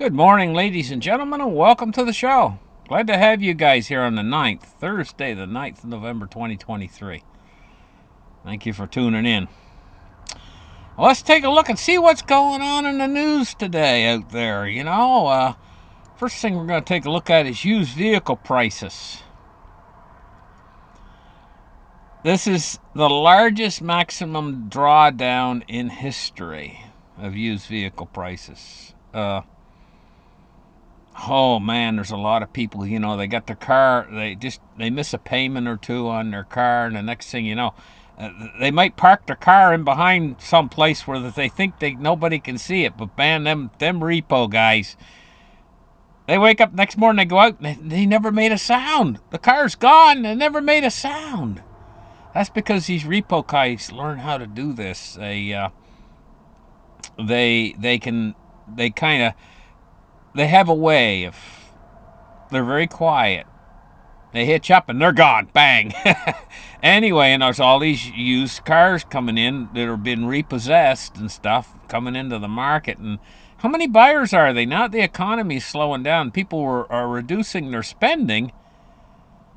Good morning, ladies and gentlemen, and welcome to the show. Glad to have you guys here on the 9th, Thursday, the 9th of November, 2023. Thank you for tuning in. Let's take a look and see what's going on in the news today out there. First thing we're going to take a look at is used vehicle prices. This is the largest maximum drawdown in history of used vehicle prices. Oh man, there's a lot of people, they got their car, they miss a payment or two on their car, and the next thing you know, they might park their car in behind some place where they think nobody can see it, but man, them repo guys, they wake up next morning, they go out, and they never made a sound. The car's gone, they never made a sound. That's because these repo guys learn how to do this. They have a way of, they're very quiet. They hitch up and they're gone. Bang. Anyway, and there's all these used cars coming in that are being repossessed and stuff coming into the market. And how many buyers are they? Now the economy's slowing down. People are reducing their spending,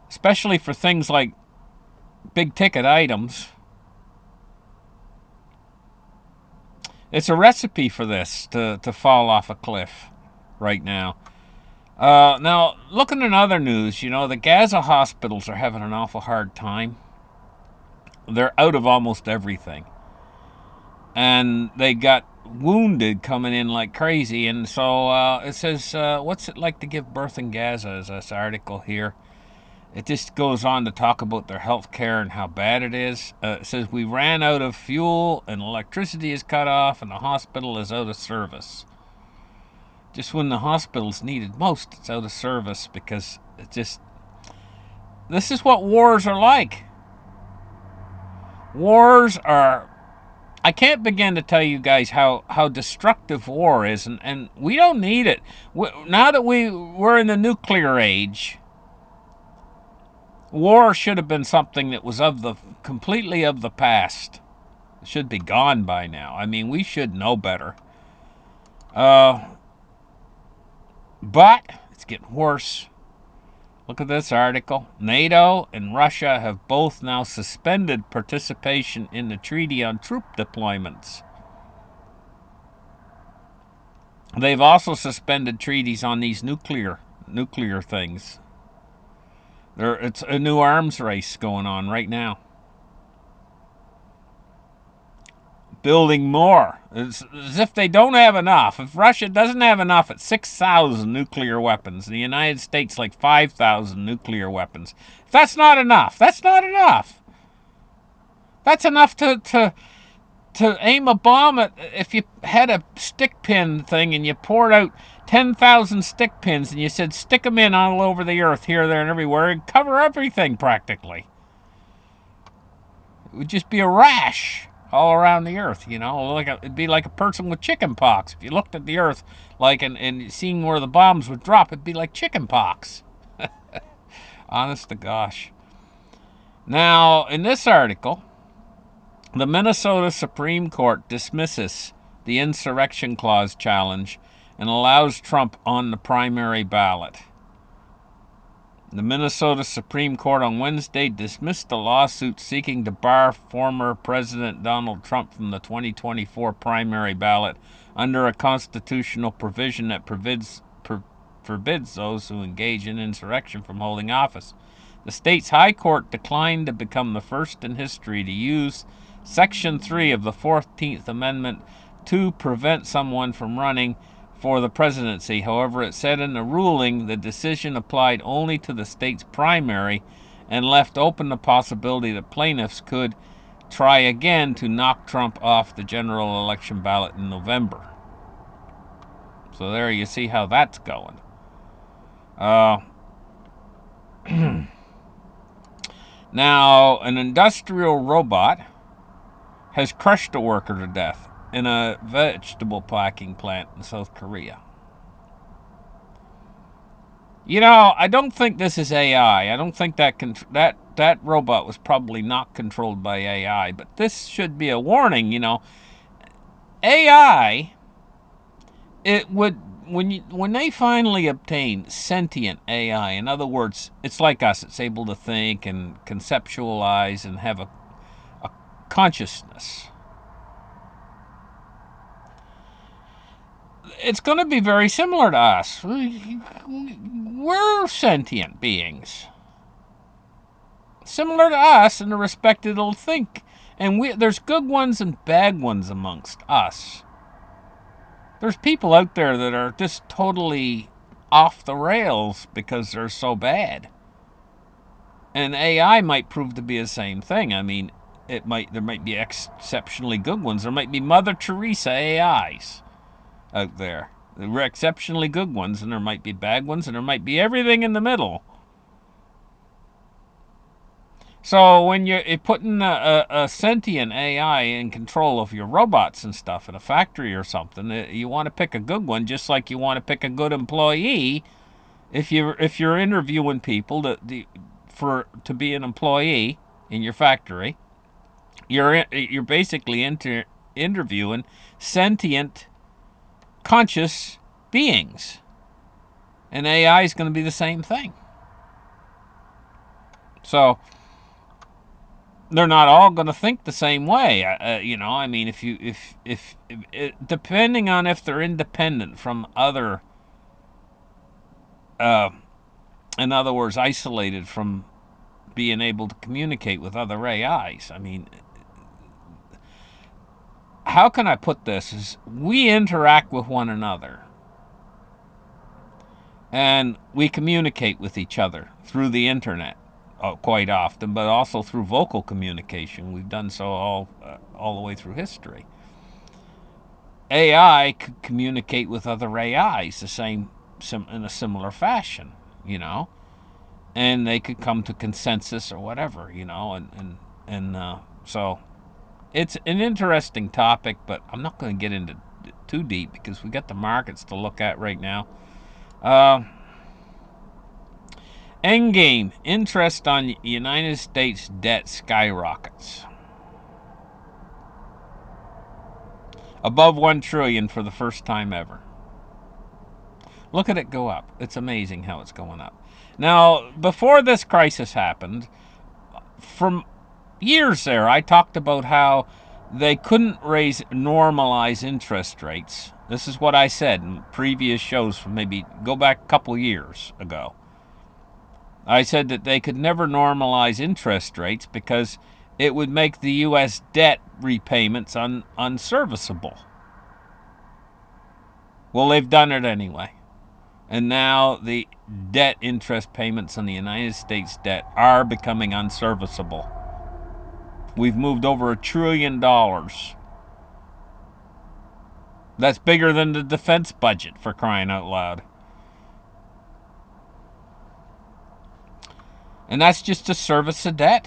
especially for things like big ticket items. It's a recipe for this to fall off a cliff right now. Now, looking in other news, the Gaza hospitals are having an awful hard time. They're out of almost everything. And they got wounded coming in like crazy. And so it says, what's it like to give birth in Gaza, is this article here. It just goes on to talk about their health care and how bad it is. It says, we ran out of fuel and electricity is cut off and the hospital is out of service. Just when the hospital's needed most, it's out of service because this is what wars are like. Wars are, I can't begin to tell you guys how destructive war is, and we don't need it. Now that we're in the nuclear age, war should have been something that was completely of the past. It should be gone by now. I mean, we should know better. But it's getting worse. Look at this article. NATO and Russia have both now suspended participation in the treaty on troop deployments. They've also suspended treaties on these nuclear things. It's a new arms race going on right now. Building more. It's as if they don't have enough. If Russia doesn't have enough at 6,000 nuclear weapons, the United States like 5,000 nuclear weapons. If that's not enough, that's not enough. That's enough to aim a bomb at. If you had a stick pin thing and you poured out 10,000 stick pins and you said stick them in all over the earth, here, there, and everywhere, and cover everything practically. It would just be a rash all around the earth, it'd be like a person with chicken pox. If you looked at the earth and seeing where the bombs would drop, it'd be like chicken pox. Honest to gosh. Now, in this article, the Minnesota Supreme Court dismisses the insurrection clause challenge and allows Trump on the primary ballot. The Minnesota Supreme Court on Wednesday dismissed a lawsuit seeking to bar former President Donald Trump from the 2024 primary ballot under a constitutional provision that forbids those who engage in insurrection from holding office. The state's high court declined to become the first in history to use Section 3 of the 14th Amendment to prevent someone from running for the presidency. However, it said in the ruling the decision applied only to the state's primary and left open the possibility that plaintiffs could try again to knock Trump off the general election ballot in November. So there you see how that's going. Now, an industrial robot has crushed a worker to death in a vegetable packing plant in South Korea. I don't think this is AI. I don't think that robot was probably not controlled by AI, but this should be a warning, AI, it would when they finally obtain sentient AI, in other words, it's like us. It's able to think and conceptualize and have a consciousness. It's going to be very similar to us. We're sentient beings, similar to us in the respect that it'll think. And there's good ones and bad ones amongst us. There's people out there that are just totally off the rails because they're so bad. And AI might prove to be the same thing. I mean, there might be exceptionally good ones. There might be Mother Teresa AIs out there. There were exceptionally good ones, and there might be bad ones, and there might be everything in the middle. So when you're putting a sentient AI in control of your robots and stuff in a factory or something, you want to pick a good one, just like you want to pick a good employee. If you're interviewing people to be an employee in your factory, you're basically interviewing sentient, conscious beings, and AI is going to be the same thing. So they're not all going to think the same way. I mean, if depending on if they're independent from other, uh, in other words, isolated from being able to communicate with other AIs. I mean, how can I put this? Is we interact with one another and we communicate with each other through the internet quite often, but also through vocal communication. We've done so all the way through history. AI could communicate with other AIs in a similar fashion, you know, and they could come to consensus or whatever, and so it's an interesting topic, but I'm not going to get into too deep because we got the markets to look at right now. Endgame, interest on United States debt skyrockets. Above 1 trillion for the first time ever. Look at it go up. It's amazing how it's going up. Now, before this crisis happened, from years there, I talked about how they couldn't normalize interest rates. This is what I said in previous shows from maybe go back a couple years ago. I said that they could never normalize interest rates because it would make the U.S. debt repayments unserviceable. Well, they've done it anyway. And now the debt interest payments on the United States debt are becoming unserviceable. We've moved over $1 trillion. That's bigger than the defense budget, for crying out loud. And that's just to service the debt.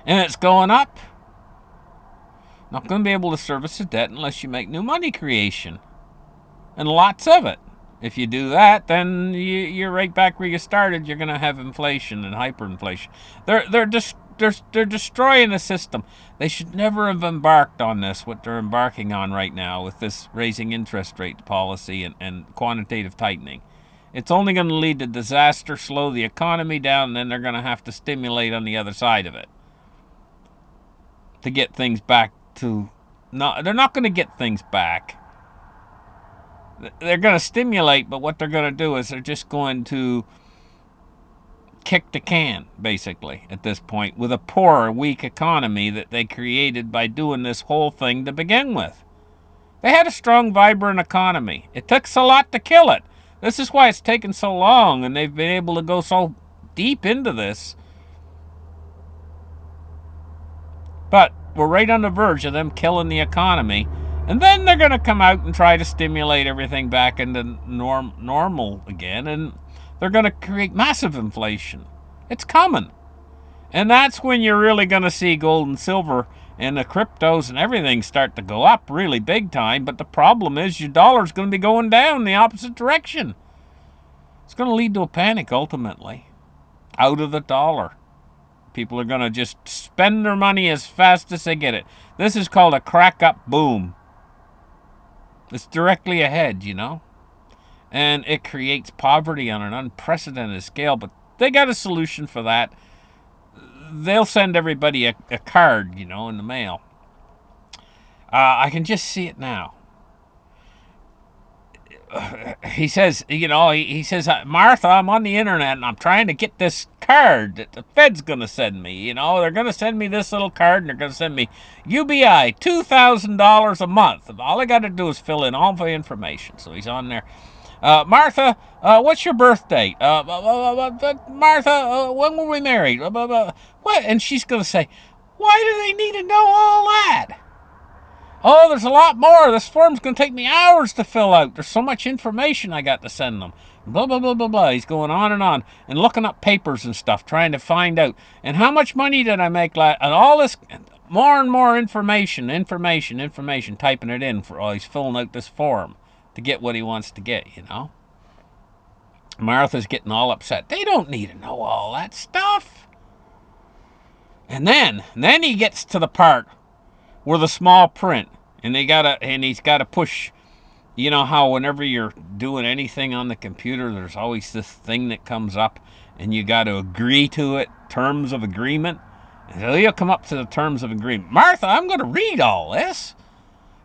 And it's going up. Not going to be able to service the debt unless you make new money creation. And lots of it. If you do that, then you're right back where you started. You're going to have inflation and hyperinflation. They're destroying the system. They should never have embarked on this, what they're embarking on right now with this raising interest rate policy and quantitative tightening. It's only going to lead to disaster, slow the economy down, and then they're going to have to stimulate on the other side of it to get things back to... No, they're not going to get things back. They're going to stimulate, but what they're going to do is they're just going to kick the can, basically, at this point, with a poor, weak economy that they created by doing this whole thing to begin with. They had a strong, vibrant economy. It took a lot to kill it. This is why it's taken so long, and they've been able to go so deep into this. But we're right on the verge of them killing the economy. And then they're going to come out and try to stimulate everything back into normal again. And they're going to create massive inflation. It's coming. And that's when you're really going to see gold and silver and the cryptos and everything start to go up really big time. But the problem is your dollar's going to be going down the opposite direction. It's going to lead to a panic ultimately. Out of the dollar. People are going to just spend their money as fast as they get it. This is called a crack up boom. It's directly ahead, and it creates poverty on an unprecedented scale. But they got a solution for that. They'll send everybody a card, in the mail. I can just see it now. He says, he says, Martha, I'm on the internet and I'm trying to get this card that the Fed's going to send me. They're going to send me this little card and they're going to send me UBI, $2,000 a month. And all I got to do is fill in all the information. So he's on there. Martha, what's your birth date? Martha, when were we married? What? And she's going to say, why do they need to know all that? Oh, there's a lot more. This form's going to take me hours to fill out. There's so much information I got to send them. Blah, blah, blah, blah, blah. He's going on and looking up papers and stuff, trying to find out. And how much money did I make? And all this, more and more information, typing it in while he's filling out this form to get what he wants to get. Martha's getting all upset. They don't need to know all that stuff. And then he gets to the part where the small print, and he's gotta push. You know how whenever you're doing anything on the computer, there's always this thing that comes up, and you got to agree to it, terms of agreement. And so you'll come up to the terms of agreement. Martha, I'm going to read all this.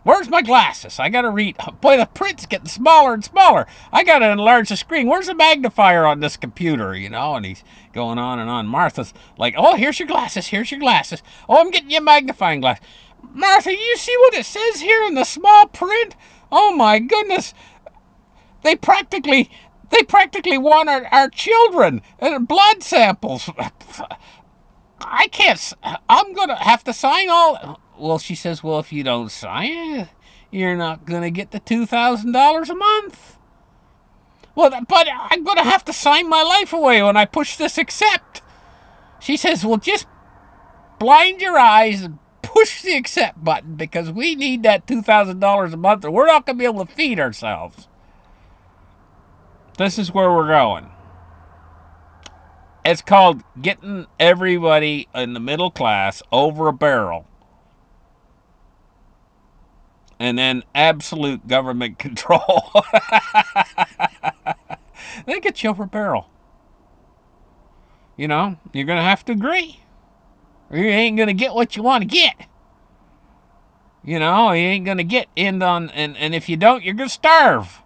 Where's my glasses? I got to read. Boy, the print's getting smaller and smaller. I got to enlarge the screen. Where's the magnifier on this computer? And he's going on and on. Martha's like, oh, here's your glasses. Here's your glasses. Oh, I'm getting you a magnifying glass. Martha, you see what it says here in the small print? Oh my goodness. They practically want our children and blood samples. I can't. I'm going to have to sign all. Well, she says, well, if you don't sign it, you're not going to get the $2,000 a month. Well, but I'm going to have to sign my life away when I push this accept. She says, well, just blind your eyes and push the accept button because we need that $2,000 a month or we're not going to be able to feed ourselves. This is where we're going. It's called getting everybody in the middle class over a barrel. And then absolute government control. They get you over a barrel. You're going to have to agree. Or you ain't going to get what you want to get. You ain't going to get in on, and if you don't, you're going to starve.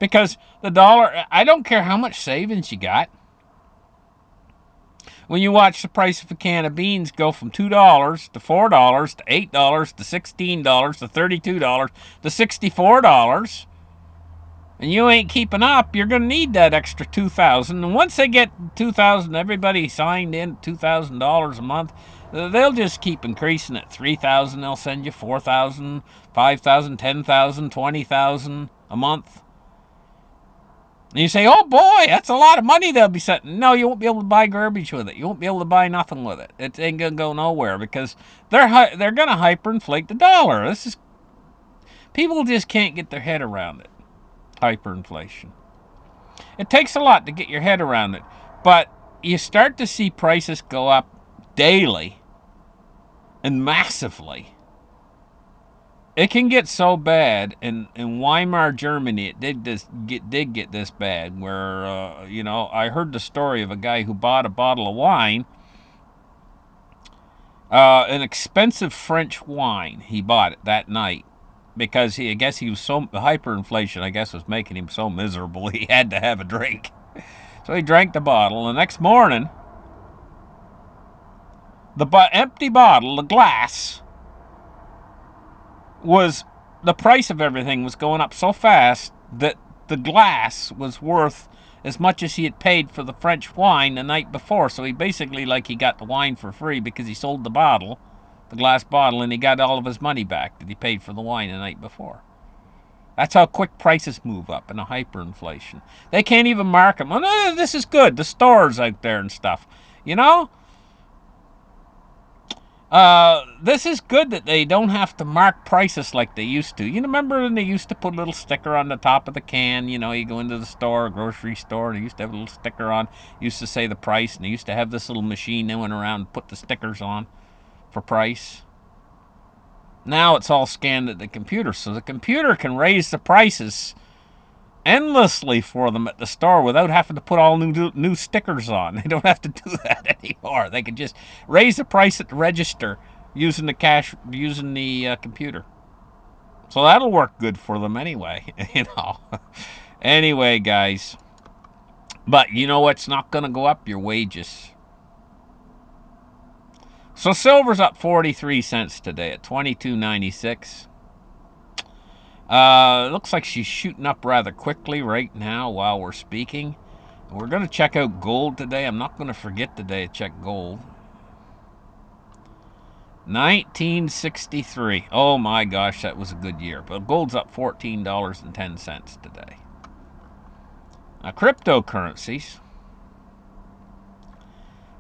Because the dollar, I don't care how much savings you got. When you watch the price of a can of beans go from $2 to $4 to $8 to $16 to $32 to $64, and you ain't keeping up, you're going to need that extra $2,000. And once they get $2,000, everybody signed in $2,000 a month, they'll just keep increasing it. $3,000, they'll send you $4,000, $5,000, $10,000, $20,000 a month. And you say, oh boy, that's a lot of money they'll be sending. No, you won't be able to buy garbage with it. You won't be able to buy nothing with it. It ain't going to go nowhere because they're going to hyperinflate the dollar. People just can't get their head around it. Hyperinflation. It takes a lot to get your head around it. But you start to see prices go up daily and massively. It can get so bad in Weimar, Germany. It did get this bad. Where I heard the story of a guy who bought a bottle of wine, an expensive French wine. He bought it that night because I guess he was so hyperinflation. I guess was making him so miserable he had to have a drink. So he drank the bottle. The next morning, the empty bottle, the glass, was the price of everything was going up so fast that the glass was worth as much as he had paid for the French wine the night before. So he basically he got the wine for free because he sold the glass bottle, and he got all of his money back that he paid for the wine the night before. That's how quick prices move up in a hyperinflation. They can't even mark them. Oh, no, this is good. The stores out there and stuff. This is good that they don't have to mark prices like they used to. Remember when they used to put a little sticker on the top of the can? You go into the store, a grocery store, and they used to have a little sticker on. Used to say the price, and they used to have this little machine that went around and put the stickers on for price. Now it's all scanned at the computer, so the computer can raise the prices endlessly for them at the store without having to put all new stickers on. They don't have to do that anymore. They can just raise the price at the register using the computer. So that'll work good for them anyway, you know. Anyway, guys. But you know what's not going to go up? Your wages. So silver's up 43 cents today at 22.96. Looks like she's shooting up rather quickly right now while we're speaking. We're going to check out gold today. I'm not going to forget today to check gold. 1963. Oh my gosh, that was a good year. But gold's up $14.10 today. Now, cryptocurrencies.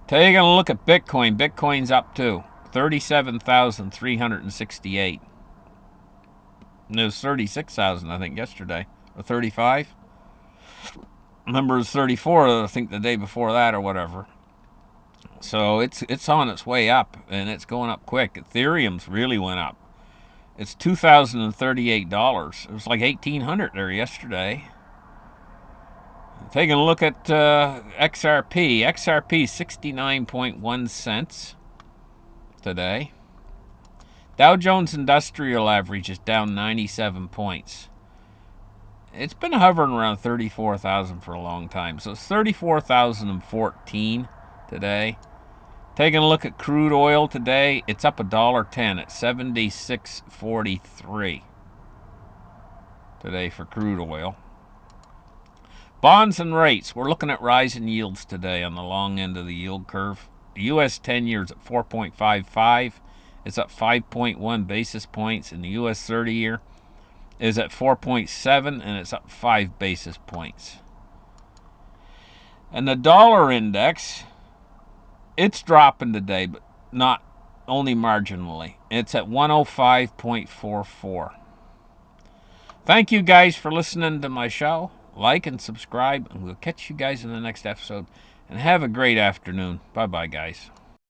Taking a look at Bitcoin. Bitcoin's up too. 37,368. And it was 36,000, I think, yesterday. Or 35. Remember, it was 34, I think, the day before that or whatever. So it's on its way up, and it's going up quick. Ethereum's really went up. It's $2,038. It was like $1,800 there yesterday. Taking a look at XRP. XRP 69.1 cents today. Dow Jones Industrial Average is down 97 points. It's been hovering around 34,000 for a long time. So it's 34,014 today. Taking a look at crude oil today, it's up $1.10 at 76.43 today for crude oil. Bonds and rates. We're looking at rising yields today on the long end of the yield curve. The U.S. 10-year is at 4.55. It's up 5.1 basis points. And the U.S. 30-year is at 4.7, and it's up 5 basis points. And the dollar index, it's dropping today, but not only marginally. It's at 105.44. Thank you guys for listening to my show. Like and subscribe, and we'll catch you guys in the next episode. And have a great afternoon. Bye-bye, guys.